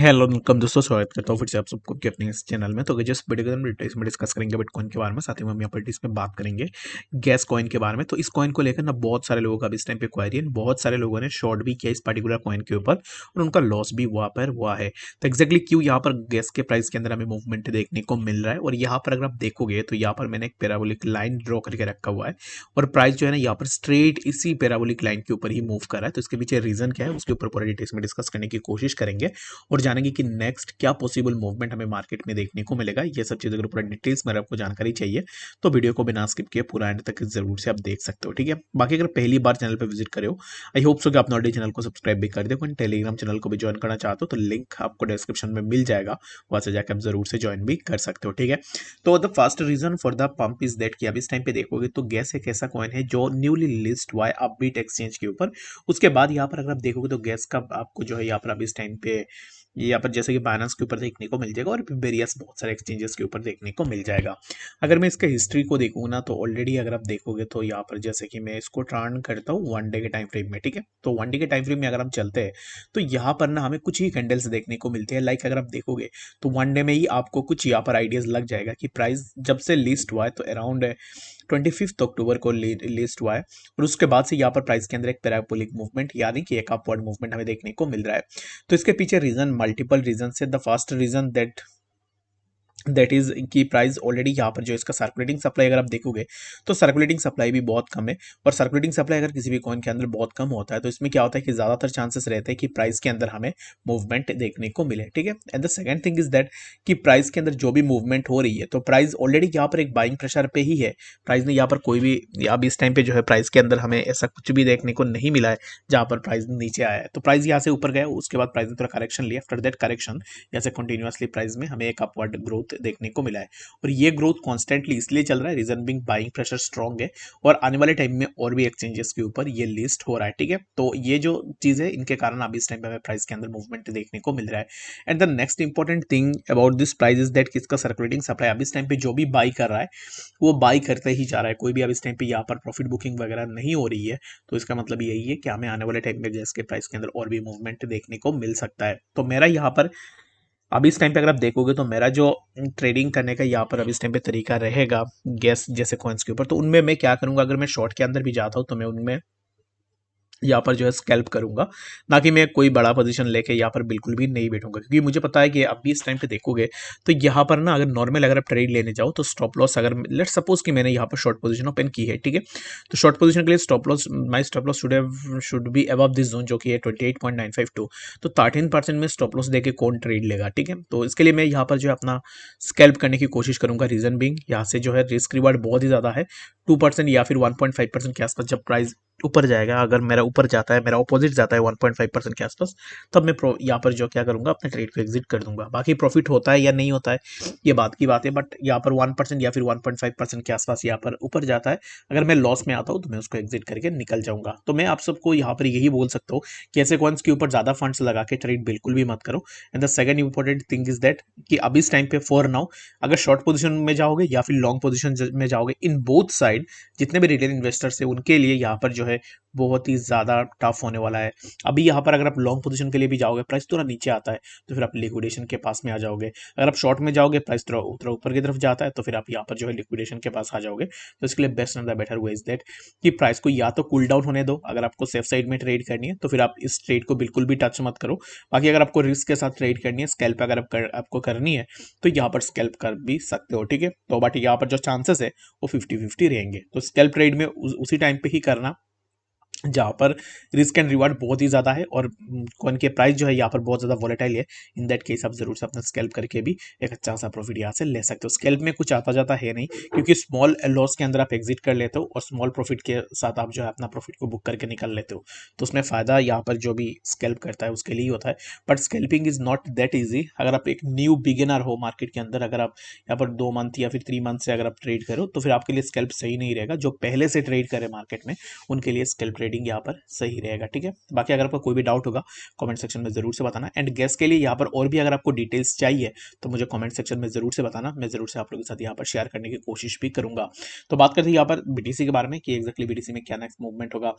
Hello welcome दोस्तों, स्वागत करता हूँ फिर से आप सबको कि अपने इस चैनल में। तो जिस वीडियो के अंदर इसमें डिस्कस करेंगे बिटकॉइन के बारे में, साथ ही में हम यहाँ पर इसमें बात करेंगे गैस कॉइन के बारे में। तो इस कॉइन को लेकर ना बहुत सारे लोगों का इस टाइम पे क्वारी है, बहुत सारे लोगों ने शॉर्ट भी किया इस पर्टिकुलर कॉइन के ऊपर और उनका लॉस भी वहाँ पर हुआ है। तो एक्जैक्टली क्यों यहाँ पर गैस के प्राइस के अंदर हमें मूवमेंट देखने को मिल रहा है, और यहाँ पर अगर आप देखोगे तो यहाँ पर मैंने एक पैराबोलिक लाइन ड्रॉ करके रखा हुआ है और प्राइस जो है ना यहाँ पर स्ट्रेट इसी पैराबोलिक लाइन के ऊपर ही मूव कर रहा है। तो इसके पीछे रीजन क्या है उसके ऊपर पूरा डिटेल्स में डिस्कस करने की कोशिश करेंगे और जानेंगे कि नेक्स्ट क्या पॉसिबल मूवमेंट हमें मार्केट में देखने को मिलेगा। ये सब चीज़ अगर पूरा डिटेल्स में आपको जानकारी चाहिए तो वीडियो को बिना स्किप किए पूरा एंड तक जरूर से आप देख सकते हो, ठीक है। बाकी अगर पहली बार चैनल पर विजिट करे हो, आई होप सो कि आपने ऑलरेडी चैनल को सब्सक्राइब भी कर दिया। कोई टेलीग्राम चैनल को भी ज्वाइन करना चाहते हो तो लिंक आपको डिस्क्रिप्शन में मिल जाएगा, वहां से जाकर आप जरूर से ज्वाइन भी कर सकते हो, ठीक है। तो the first reason for the pump is that कि अब इस टाइम पे देखोगे तो गैस एक ऐसा कॉइन है जो न्यूली लिस्ट हुआ है अपबीट एक्सचेंज के ऊपर। उसके बाद यहाँ पर अगर आप देखोगे तो गैस का आपको जो है यहाँ पर अब इस टाइम पे यहाँ पर जैसे कि बाइनेंस के ऊपर देखने को मिल जाएगा और वेरियस बहुत सारे एक्सचेंजेस के ऊपर देखने को मिल जाएगा। अगर मैं इसके हिस्ट्री को देखूँ ना तो ऑलरेडी अगर आप देखोगे तो यहाँ पर जैसे कि मैं इसको टर्न करता हूँ वन डे के टाइम फ्रेम में, ठीक है। तो वन डे के टाइम फ्रेम में अगर हम चलते हैं तो यहाँ पर ना हमें कुछ ही कैंडल्स देखने को मिलते हैं। लाइक अगर आप देखोगे तो वन डे में ही आपको कुछ यहाँ पर आइडियाज लग जाएगा कि प्राइस जब से लिस्ट हुआ है तो अराउंड 25 अक्टूबर को लिस्ट हुआ है और उसके बाद से यहाँ पर प्राइस के अंदर एक पैराबोलिक मूवमेंट यानी कि एक अपवर्ड मूवमेंट हमें देखने को मिल रहा है। तो इसके पीछे रीजन मल्टीपल रीजन से the first reason that is कि प्राइस ऑलरेडी यहाँ पर जो इसका सर्कुलेटिंग सप्लाई अगर आप देखोगे तो सर्कुलेटिंग सप्लाई भी बहुत कम है। और सर्कुलेटिंग सप्लाई अगर किसी भी कॉइन के अंदर बहुत कम होता है तो इसमें क्या होता है कि ज्यादातर चांसेस रहते हैं कि प्राइस के अंदर हमें मूवमेंट देखने को मिले, ठीक है। And the second thing is that कि प्राइस के अंदर जो भी मूवमेंट हो रही है तो प्राइस ऑलरेडी यहाँ पर एक बाइंग प्रेशर पे ही है। प्राइस ने यहाँ पर कोई भी अब इस टाइम पे जो है प्राइस के अंदर हमें ऐसा कुछ भी देखने को नहीं मिला है जहाँ पर प्राइस नीचे आया है। तो प्राइस यहाँ से ऊपर गया, उसके बाद प्राइस ने थोड़ा करेक्शन लिया, आफ्टर दैट करेक्शन जैसे कंटिन्यूअसली प्राइस में हमें एक अपवर्ड ग्रोथ देखने को मिला है। और ये ग्रोथ कॉन्स्टेंटली इसलिए चल रहा है, reason being buying pressure strong है और आने वाले टाइम में और भी एक्सचेंजेस के ऊपर ये लिस्ट हो रहा है, ठीक है। तो ये जो चीज है इनके कारण अभी इस टाइम पे हमें प्राइस के अंदर मूवमेंट देखने को मिल रहा है। And the next important thing about this price is that किसका सर्कुलेटिंग सप्लाई अभी इस टाइम पे जो भी बाई कर रहा है वो बाई करते ही जा रहा है। कोई भी अब इस टाइम पे यहाँ पर प्रॉफिट बुकिंग वगैरह नहीं हो रही है। तो इसका मतलब यही है कि हमें आने वाले टाइम में गैस के प्राइस के अंदर और भी मूवमेंट देखने को मिल सकता है। तो मेरा यहाँ पर अभी इस टाइम पे अगर आप देखोगे तो मेरा जो ट्रेडिंग करने का यहाँ पर अभी इस टाइम पे तरीका रहेगा गैस जैसे कॉइन्स के ऊपर, तो उनमें मैं क्या करूंगा, अगर मैं शॉर्ट के अंदर भी जाता हूँ तो मैं उनमें यहाँ पर जो है स्कैल्प करूंगा, ना कि मैं कोई बड़ा पोजीशन लेके यहाँ पर बिल्कुल भी नहीं बैठूंगा। क्योंकि मुझे पता है कि अभी इस टाइम पे देखोगे तो यहाँ पर ना अगर नॉर्मल अगर आप ट्रेड लेने जाओ तो स्टॉप लॉस अगर लेट सपोज कि मैंने यहाँ पर शॉर्ट पोजीशन ओपन की है, ठीक है। तो शॉर्ट पोजीशन के लिए stop loss my stop loss should be above this zone जो कि है 28.952। तो 13% में स्टॉप लॉस देके कौन ट्रेड लेगा, ठीक है। तो इसके लिए मैं यहाँ पर जो है अपना स्कैल्प करने की कोशिश करूंगा। रीजन बिंग यहाँ से जो है रिस्क रिवार्ड बहुत ही ज्यादा है, 2% या फिर 1.5% के आसपास जब प्राइस ऊपर जाएगा, अगर मेरा ऊपर जाता है, मेरा ऑपोजिट जाता है 1.5% के आसपास, तब मैं यहाँ पर जो क्या करूंगा अपने ट्रेड को एग्जिट कर दूंगा। बाकी प्रॉफिट होता है या नहीं होता है ये बात की बात है, बट यहाँ पर 1% या फिर 1.5% के आसपास यहाँ पर ऊपर जाता है, अगर मैं लॉस में आता हूँ तो मैं उसको एग्जिट करके निकल जाऊंगा। तो मैं आप सबको यहाँ पर यही बोल सकता हूँ कि ऐसे कॉइन्स के ऊपर ज्यादा फंड्स लगा के ट्रेड बिल्कुल भी मत करो। And the second important thing is that कि अभी इस टाइम पे फॉर नाउ अगर शॉर्ट पोजीशन में जाओगे या फिर लॉन्ग पोजीशन में जाओगे, इन बोथ साइड जितने भी रिटेल इन्वेस्टर्स है उनके लिए यहाँ पर जो है बहुत ही ज़्यादा टफ होने वाला है। अभी यहाँ पर अगर आप लॉन्ग पोजीशन के लिए भी जाओगे प्राइस थोड़ा नीचे आता है तो फिर आप लिक्विडेशन के पास में आ जाओगे। अगर आप शॉर्ट में जाओगे प्राइस थोड़ा थोड़ा ऊपर की तरफ जाता है तो फिर आप यहाँ पर जो है लिक्विडेशन के पास आ जाओगे। तो इसके लिए best and the better way is that कि प्राइस को या तो कूल डाउन होने दो, अगर आपको सेफ साइड में ट्रेड करनी है तो फिर आप इस ट्रेड को बिल्कुल भी टच मत करो। बाकी अगर आपको रिस्क के साथ ट्रेड करनी है, स्कैल्प अगर आपको करनी है तो यहाँ पर स्कैल्प कर भी सकते हो, ठीक है। तो बट यहाँ पर जो चांसेस है वो 50-50 रहेंगे। तो स्कैल्प ट्रेड में उसी टाइम पे ही करना जहाँ पर रिस्क एंड रिवार्ड बहुत ही ज़्यादा है और कॉइन के प्राइस जो है यहाँ पर बहुत ज़्यादा वॉलेटाइल है। इन दैट केस आप जरूर से अपना स्कैल्प करके भी एक अच्छा सा प्रॉफिट यहाँ से ले सकते हो। स्कैल्प में कुछ आता जाता है नहीं, क्योंकि स्मॉल लॉस के अंदर आप एग्जिट कर लेते हो और स्मॉल प्रॉफिट के साथ आप जो है अपना प्रॉफिट को बुक करके निकल लेते हो। तो उसमें फ़ायदा यहाँ पर जो भी स्कैल्प करता है उसके लिए ही होता है। But scalping is not that easy. अगर आप एक न्यू बिगिनर हो मार्केट के अंदर, अगर आप यहाँ पर 2 मंथ या फिर 3 मंथ से अगर आप ट्रेड करो तो फिर आपके लिए स्कैल्प सही नहीं रहेगा। जो पहले से ट्रेड करे मार्केट में उनके लिए स्कैल्प ट्रेडिंग यहाँ पर सही रहेगा, ठीक है। बाकी अगर आपको कोई भी डाउट होगा कमेंट सेक्शन में जरूर से बताना। एंड गैस के लिए यहाँ पर और भी अगर आपको डिटेल्स चाहिए तो मुझे कमेंट सेक्शन में जरूर से बताना, मैं जरूर से आप लोगों के साथ यहाँ पर शेयर करने की कोशिश भी करूंगा। तो बात करते हैं यहाँ पर बीटीसी के बारे में कि एक्जैक्टली बीटीसी में क्या नेक्स्ट मूवमेंट होगा।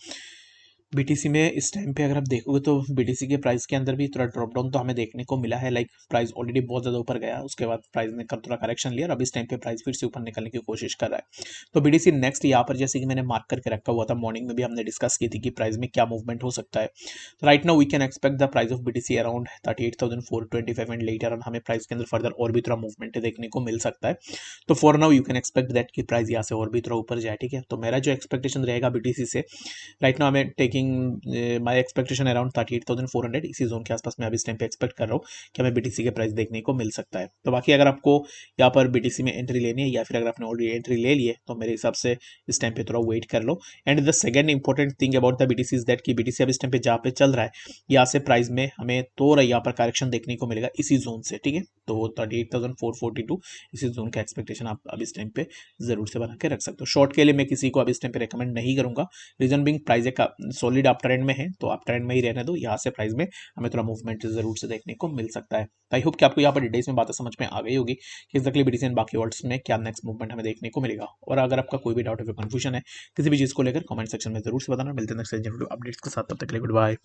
बीटीसी में इस टाइम पे अगर आप देखोगे तो बीटीसी के प्राइस के अंदर भी थोड़ा ड्रॉप डाउन तो हमें देखने को मिला है। लाइक प्राइस ऑलरेडी बहुत ज़्यादा ऊपर गया, उसके बाद प्राइस ने थोड़ा करेक्शन लिया और अब इस टाइम पे प्राइस फिर से ऊपर निकलने की कोशिश कर रहा है। तो बीटीसी नेक्स्ट यहाँ पर जैसे कि मैंने मार्क करके रखा हुआ था, मॉर्निंग में भी हमने डिस्कस की थी कि प्राइस में क्या मूवमेंट हो सकता है। तो right now we can expect the price of BTC around 38,425 and later on हमें प्राइस के अंदर फर्दर और भी थोड़ा मूवमेंट देखने को मिल सकता है। तो for now you can expect that कि प्राइस यहाँ से और भी थोड़ा ऊपर जाए, ठीक है। तो मेरा जो एक्सपेक्टेशन रहेगा बीटीसी से, right now I am taking my expectation around 38,400, इसी जोन के आसपास मैं अभी इस टाइम पे एक्सपेक्ट कर रहा हूँ कि हमें बीटीसी के प्राइस देखने को मिल सकता है। तो बाकी अगर आपको यहाँ पर बीटीसी में एंट्री लेनी है या फिर अगर आपने ऑलरेडी एंट्री ले ली है तो मेरे हिसाब से इस टाइम पे थोड़ा वेट कर लो। And the second important thing about the BTC is that कि बीटीसी अब इस टाइम पे जहाँ पे चल रहा है यहाँ से प्राइस में हमें तो यहाँ पर करेक्शन देखने को मिलेगा इसी जोन से, ठीक है। तो 38,442 इसी जोन का एक्सपेक्टेशन आप अब इस टाइम पे जरूर से बना के रख सकते हो। शॉर्ट के लिए मैं किसी को अब इस टाइम पे रिकमेंड नहीं करूंगा, रीजन बिंग प्राइस एक सॉलिड अप ट्रेंड में है, तो अप ट्रेंड में ही रहने दो। यहाँ से प्राइस में हमें थोड़ा मूवमेंट जरूर से देखने को मिल सकता है। आई होप कि आपको यहाँ पर डिटेल्स में बातें समझ में आ गई होगी कि एक्जैक्टली बीटीसी एंड बाकी वर्ड्स में क्या नेक्स्ट मूवमेंट हमें देखने को मिलेगा। और अगर आपका कोई भी डाउट है, कंफ्यूजन है किसी भी चीज को लेकर, कमेंट सेक्शन में जरूर से बताना। मिलते हैं नेक्स्ट अपडेट्स के साथ, तब तक के लिए गुड बाय।